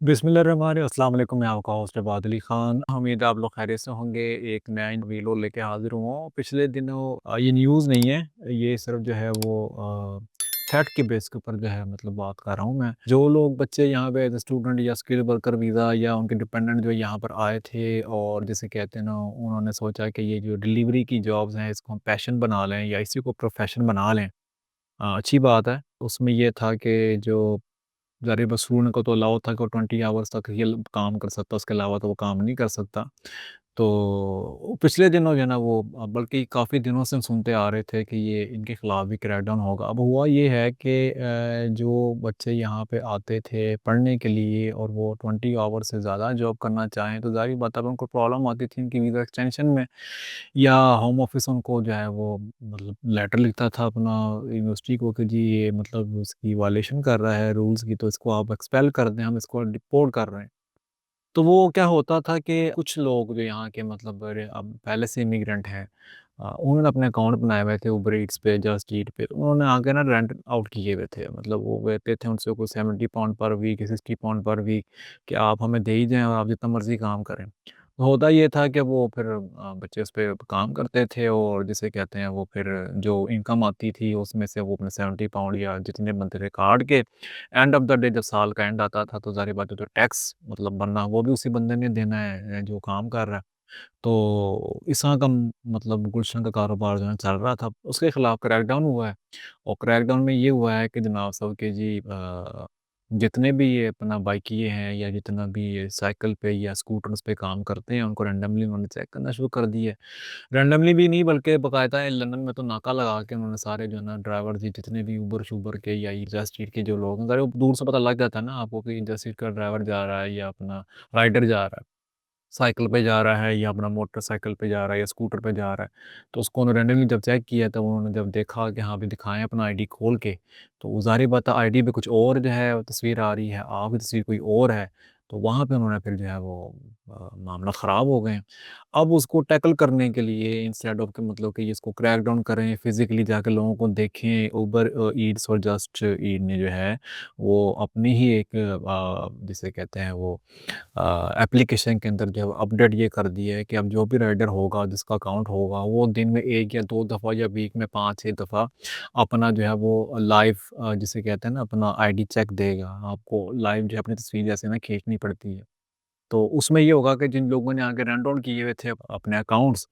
बिस्मिल्लाहिर्रहमानिर्रहीम, अस्सलाम वालेकुम। मैं आपका होस्ट इबाद अली ख़ान। उम्मीद है आप लोग खैरियत से होंगे। एक नया वीडियो लेके हाज़िर हुआ हूँ। पिछले दिनों ये न्यूज़ नहीं है, ये सिर्फ़ जो है वो फैक्ट के बेस के ऊपर जो है मतलब बात कर रहा हूँ मैं। जो लोग बच्चे यहाँ पे एज़ अ स्टूडेंट या स्किल वर्कर वीज़ा या उनके डिपेंडेंट जो यहाँ पर आए थे और जिसे कहते हैं ना, उन्होंने सोचा कि ये जो डिलीवरी की जॉब्स हैं इसको हम पैशन बना लें या इसी को प्रोफ़ेशन बना लें। अच्छी बात है। उसमें ये था कि जो ज़ाहिर बस स्टूडेंट को तो अलाउ था कि वो 20 आवर्स तक ही काम कर सकता है, उसके अलावा तो वो काम नहीं कर सकता। तो पिछले दिनों जो है ना वो बल्कि काफ़ी दिनों से हम सुनते आ रहे थे कि ये इनके खिलाफ़ भी क्रैकडाउन होगा। अब हुआ ये है कि जो बच्चे यहाँ पे आते थे पढ़ने के लिए और वो 20 आवर्स से ज़्यादा जॉब करना चाहें, तो ज़ाहिर बात है अब उनको प्रॉब्लम आती थी उनकी वीज़ा एक्सटेंशन में, या होम ऑफिस उनको जो है वो मतलब लेटर लिखता था अपना यूनिवर्सिटी को कि जी ये मतलब उसकी वायलेशन कर रहा है रूल्स की, तो इसको आप एक्सपेल कर दें, हम इसको डिपोर्ट कर रहे हैं। तो वो क्या होता था कि कुछ लोग जो यहाँ के मतलब अब पहले से इमिग्रेंट हैं, उन्होंने अपने अकाउंट बनाए हुए थे उबर ईट्स पे, जस्ट ईट पे, तो उन्होंने आके ना रेंट आउट किए हुए थे। मतलब वो कहते थे उनसे कोई 70 पाउंड पर वीक, 60 पाउंड पर वीक, कि आप हमें दे ही जाएं और आप जितना मर्जी काम करें। तो होता ये था कि वो फिर बच्चे उस पे काम करते थे और जिसे कहते हैं वो फिर जो इनकम आती थी उसमें से वो अपने 70 पाउंड या जितने बनते थे काट के एंड ऑफ द डे जब साल का एंड आता था तो ज़ाहिर बात है, तो टैक्स मतलब बनना वो भी उसी बंदे ने देना है जो काम कर रहा है। तो इस तरह का मतलब गुलशन का कारोबार जो है चल रहा था, उसके खिलाफ क्रैकडाउन हुआ है। और क्रैकडाउन में ये हुआ है कि जनाब साहब के जी जितने भी ये अपना बाइकिए हैं या जितना भी ये साइकिल पे या स्कूटर्स पे काम करते हैं उनको रैंडमली उन्होंने चेक करना शुरू कर दिया है। रैंडमली भी नहीं बल्कि बाकायदा लंदन में तो नाका लगा के उन्होंने सारे जो है ना ड्राइवर जी जितने भी उबर-शूबर के या ये जस्ट ईट के जो लोग हैं, ज़रा वो दूर से पता लग जाता है ना आपको कि जस्ट ईट का ड्राइवर जा रहा है या अपना राइडर जा रहा है। साइकिल पे जा रहा है या अपना मोटरसाइकिल पे जा रहा है या स्कूटर पे जा रहा है। तो उसको उन्होंने रैंडमली जब चेक किया तब उन्होंने जब देखा कि हाँ, भी दिखाएँ अपना आईडी खोल के, तो ज़ाहिर बात है आईडी पे कुछ और जो है तस्वीर आ रही है, आपकी तस्वीर कोई और है। तो वहाँ पे उन्होंने फिर जो है वो मामला ख़राब हो गए। अब उसको टैकल करने के लिए इंस्टेड ऑफ कि मतलब कि इसको क्रैक डाउन करें, फिज़िकली जाके लोगों को देखें, उबर ईट्स और जस्ट ईट ने जो है वो अपनी ही एक जिसे कहते हैं वो एप्लीकेशन के अंदर जो है अपडेट ये कर दिया है कि अब जो भी राइडर होगा जिसका अकाउंट होगा वो दिन में 1 या 2 दफ़ा या वीक में 5-6 दफ़ा अपना जो है वो लाइव जिसे कहते हैं ना अपना आईडी चेक देगा। आपको लाइव जो है अपनी तस्वीर जैसे ना खींचनी पड़ती है। तो उसमें ये होगा कि जिन लोगों ने आगे रन डाउन किए हुए थे अपने अकाउंट्स,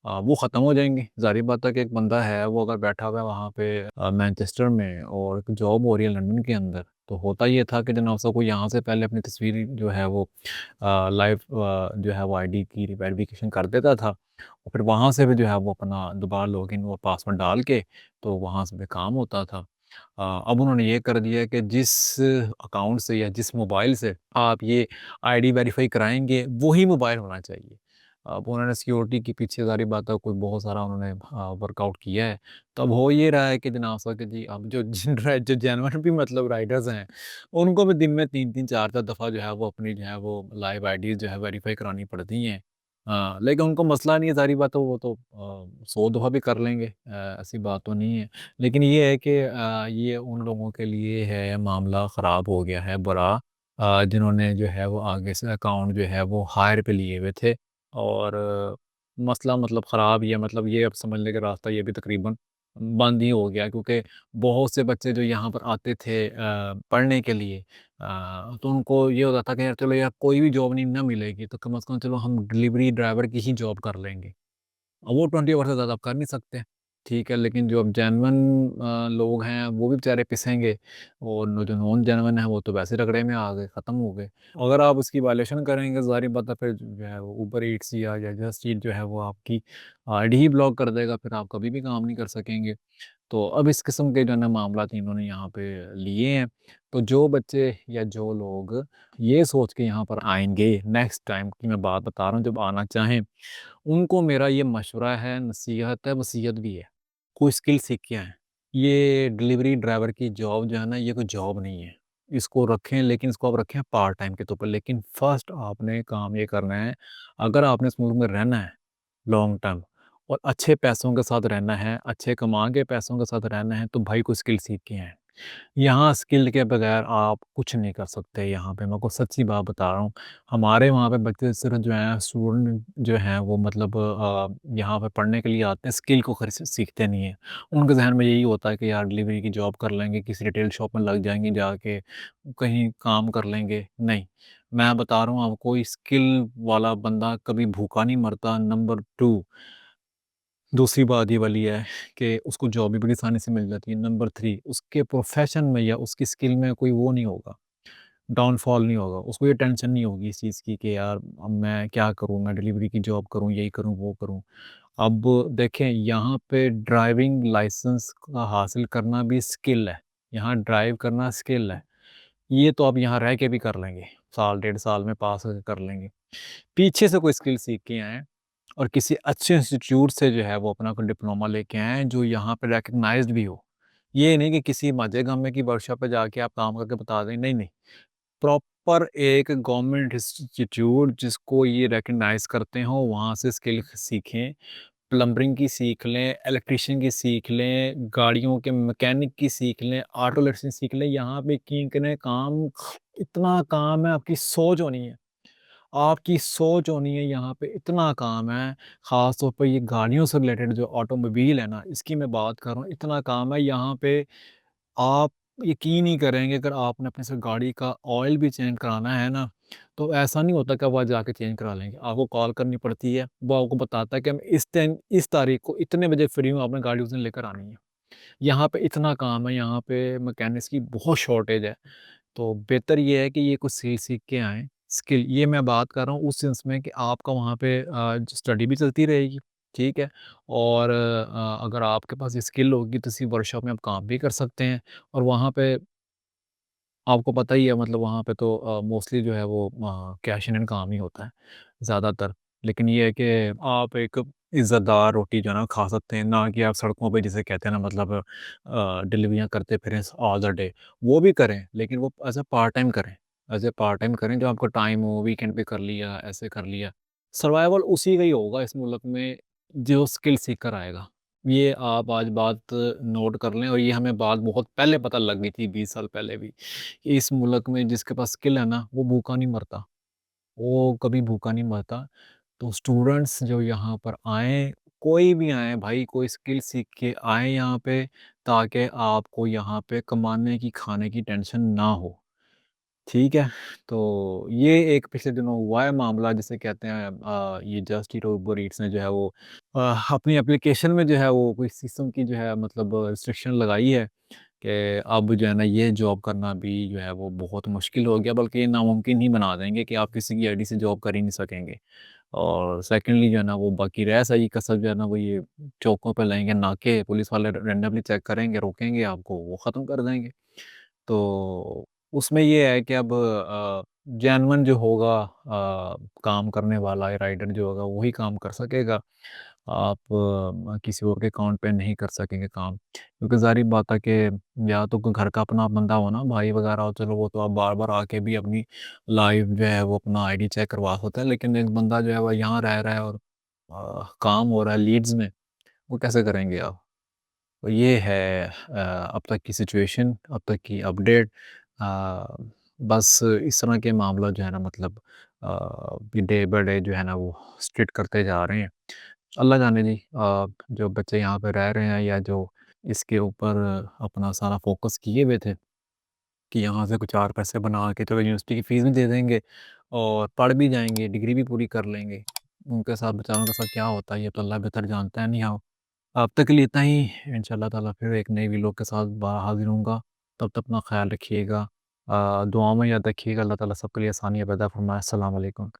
वो ख़त्म हो जाएँगे। ज़ाहिर बात है कि एक बंदा है वो अगर बैठा हुआ है वहाँ पे मैनचेस्टर में और एक जॉब हो रही है लंदन के अंदर, तो होता ये था कि जनाब साहब को यहाँ से पहले अपनी तस्वीर जो है वो लाइव जो है वो आईडी की वेरिफिकेशन कर देता था और फिर वहाँ से भी जो है वो अपना दोबारा लॉगिन और पासवर्ड डाल के तो वहाँ से भी काम होता था। अब उन्होंने ये कर दिया है कि जिस अकाउंट से या जिस मोबाइल से आप ये आईडी वेरीफ़ाई कराएँगे, वही मोबाइल होना चाहिए। अब उन्होंने सिक्योरिटी के पीछे ज़ाहिर बात है कोई बहुत सारा उन्होंने वर्कआउट किया है। तो अब हो ये रहा है कि जनाब साहब कि जी अब जो जो जेन्युइन भी मतलब राइडर्स हैं, उनको भी दिन में 3-3 4-4 दफ़ा जो है वो अपनी जो है वो लाइव आईडीज़ जो है वेरीफ़ाई करानी पड़ती हैं। लेकिन उनको मसला नहीं है, ज़ाहिर बात है वो तो 100 दफ़ा भी कर लेंगे, ऐसी बात तो नहीं है। लेकिन ये है कि ये उन लोगों के लिए है मामला ख़राब हो गया है बुरा, जिन्होंने जो है वो आगे से अकाउंट जो है वो हायर पे लिए हुए थे और मसला मतलब ख़राब ही है, मतलब ये अब समझने का रास्ता ये भी तकरीबन बंद ही हो गया क्योंकि बहुत से बच्चे जो यहाँ पर आते थे पढ़ने के लिए, तो उनको ये होता था कि यार चलो यार कोई भी जॉब नहीं ना मिलेगी तो कम से कम चलो हम डिलीवरी ड्राइवर की ही जॉब कर लेंगे। वो 20 आवर से ज़्यादा आप कर नहीं सकते, ठीक है, लेकिन जो अब जेन्युइन लोग हैं वो भी बेचारे पिसेंगे और जो नॉन जेन्युइन है वो तो वैसे रगड़े में आ गए, ख़त्म हो गए। अगर आप उसकी वायलेशन करेंगे ज़ाहिर बात है फिर जो है वो उबर ईट्स या जस्ट ईट जो है वो आपकी आईडी ही ब्लॉक कर देगा, फिर आप कभी भी काम नहीं कर सकेंगे। तो अब इस किस्म के जो है ना मामलात इन्होंने यहाँ पे लिए हैं। तो जो बच्चे या जो लोग ये सोच के यहाँ पर आएँगे नेक्स्ट टाइम की मैं बात बता रहा हूँ जब आना चाहें, उनको मेरा ये मशवरा है, नसीहत है, वसीयत भी है। कोई स्किल सीख के आएँ। ये डिलीवरी ड्राइवर की जॉब जो है ना ये कोई जॉब नहीं है। इसको रखें लेकिन इसको आप रखें पार्ट टाइम के तौर पर, लेकिन फर्स्ट आपने काम ये करना है, अगर आपने इस मुल्क में रहना है लॉन्ग टर्म और अच्छे पैसों के साथ रहना है, अच्छे कमा के पैसों के साथ रहना है, तो भाई कोई स्किल सीख के आएँ। यहाँ स्किल के बगैर आप कुछ नहीं कर सकते यहाँ पे, मैं आपको सच्ची बात बता रहा हूँ। हमारे वहाँ पे बच्चे सिर्फ़ जो हैं स्टूडेंट जो हैं वो मतलब यहाँ पे पढ़ने के लिए आते हैं, स्किल को खर सीखते नहीं हैं। उनके ज़हन में यही होता है कि यार डिलीवरी की जॉब कर लेंगे, किसी रिटेल शॉप में लग जाएँगे जाके, कहीं काम कर लेंगे। नहीं, मैं बता रहा हूँ आपको स्किल वाला बंदा कभी भूखा नहीं मरता। नंबर 2 दूसरी बात ये वाली है कि उसको जॉब भी बड़ी आसानी से मिल जाती है। नंबर 3 उसके प्रोफ़ेशन में या उसकी स्किल में कोई वो नहीं होगा, डाउनफ़ॉल नहीं होगा। उसको ये टेंशन नहीं होगी इस चीज़ की कि यार अब मैं क्या करूँ? मैं डिलीवरी की जॉब करूँ, यही करूँ, वो करूँ। अब देखें यहाँ पे ड्राइविंग लाइसेंस का हासिल करना भी स्किल है। यहाँ ड्राइव करना स्किल है। ये तो आप यहाँ रह के भी कर लेंगे। साल, डेढ़ साल में पास होके कर लेंगे। पीछे से कोई स्किल सीख के आएँ और किसी अच्छे इंस्टीट्यूट से जो है वो अपना कोई डिप्लोमा लेके आएँ जो यहाँ पे रिकॉग्नाइज़्ड भी हो। ये नहीं कि किसी माजे-गामे की वर्कशॉप पे जाके आप काम करके बता दें, नहीं-नहीं। प्रॉपर एक गवर्नमेंट इंस्टीट्यूट जिसको ये रिकॉग्नाइज़ करते हों, वहाँ से स्किल सीखें। प्लम्बरिंग की सीख लें, इलेक्ट्रीशियन की सीख लें, गाड़ियों के मैकेनिक की सीख लें, ऑटो इलेक्ट्रीशियन सीख लें। यहाँ पे कितने काम इतना काम है, आपकी सोच होनी है। आपकी सोच होनी है यहाँ पे इतना काम है, ख़ास तौर पे ये गाड़ियों से रिलेटेड जो ऑटोमोबाइल है ना, इसकी मैं बात कर रहा हूँ, इतना काम है यहाँ पे। आप यकीन नहीं करेंगे अगर आपने अपने से गाड़ी का ऑयल भी चेंज कराना है ना, तो ऐसा नहीं होता कि आप वहाँ जाके चेंज करा लेंगे। आपको कॉल करनी पड़ती है, वो आपको बताता है कि हम इस टाइम, इस तारीख को इतने बजे फ्री हूँ, आपने गाड़ी उस दिन लेकर आनी है। यहाँ पे इतना काम है, यहाँ पे मैकेनिक्स की बहुत शॉर्टेज है। तो बेहतर ये है कि ये कुछ सीख के आएँ। स्किल ये मैं बात कर रहा हूँ उस सेंस में कि आपका वहाँ पे स्टडी भी चलती रहेगी, ठीक है? और अगर आपके पास स्किल होगी तो किसी वर्कशॉप में आप काम भी कर सकते हैं और वहाँ पे आपको पता ही है मतलब वहाँ पे तो मोस्टली जो है वो कैश इन हैंड काम ही होता है ज़्यादातर। लेकिन ये है कि आप एक इज़्ज़तदार रोटी जो है ना खा सकते हैं, ना कि आप सड़कों पे जिसे कहते हैं ना मतलब डिलीवरियाँ करते फिरें ऑल द डे। वो भी करें लेकिन वो एज़ अ पार्ट टाइम करें। एज़ अ पार्ट टाइम करें जो आपको टाइम हो, वीकेंड पे कर लिया, ऐसे कर लिया। सर्वाइवल उसी का ही होगा इस मुल्क में जो स्किल सीख कर आएगा। ये आप आज बात नोट कर लें और ये हमें बात बहुत पहले पता लग गई थी 20 साल पहले भी। कि इस मुल्क में जिसके पास स्किल है ना, वो भूखा नहीं मरता, वो कभी भूखा नहीं मरता। तो स्टूडेंट्स जो यहाँ पर आएँ, कोई भी आएँ भाई, कोई स्किल सीख के आएँ यहाँ पे ताकि आपको यहाँ पे कमाने की, खाने की टेंशन ना हो। ठीक है? तो ये एक पिछले दिनों हुआ है मामला जिसे कहते हैं ये जस्ट ईट और उबर ईट्स ने जो है वो अ, अपनी एप्लीकेशन में जो है वो कोई सिस्टम की जो है मतलब रिस्ट्रिक्शन लगाई है कि अब जो है ना ये जॉब करना भी जो है वो बहुत मुश्किल हो गया, बल्कि ये नामुमकिन ही बना देंगे कि आप किसी की आईडी से जॉब कर ही नहीं सकेंगे। और सेकंडली जो है ना वो बाकी रह सही कसर जो है ना वो ये चौकों पे लाएँगे, नाके पुलिस वाले रैंडमली चेक करेंगे, रोकेंगे आपको, वो ख़त्म कर देंगे। तो उसमें ये है कि अब जेन्युइन जो होगा काम करने वाला राइडर जो होगा वही काम कर सकेगा। आप किसी और के अकाउंट पे नहीं कर सकेंगे काम। क्योंकि ज़ाहिर बात है कि या तो कोई घर का अपना बंदा हो ना, भाई वगैरह हो, चलो वो तो आप बार-बार आके भी अपनी लाइव जो है वो अपना आईडी चेक करवा सकता है। लेकिन एक बंदा जो है वो यहाँ रह रहा है और काम हो रहा है लीड्स में, वो कैसे करेंगे आप? तो ये है अब तक की सिचुएशन, अब तक की अपडेट। अ, बस इस तरह के मामला जो है ना मतलब डे बाय डे जो है ना वो स्ट्रिक्ट करते जा रहे हैं। अल्लाह जाने जी जो बच्चे यहाँ पे रह रहे हैं या जो इसके ऊपर अपना सारा फ़ोकस किए हुए थे कि यहाँ से कुछ 4 पैसे बना के चलो यूनिवर्सिटी की फ़ीस भी दे देंगे और पढ़ भी जाएँगे, डिग्री भी पूरी कर लेंगे। उनके साथ बेचारों के साथ क्या होता है ये तो अल्लाह बेहतर जानता है। एनी हाउ अब तक के लिए इतना ही। इंशाअल्लाह ताला फिर एक नई वीडियो के साथ हाज़िर होऊँगा। तब तक अपना ख़्याल रखिएगा। दुआओं में याद रखिएगा। अल्लाह ताला सबके लिए आसानियाँ पैदा फ़रमाए। अस्सलाम वालेकुम।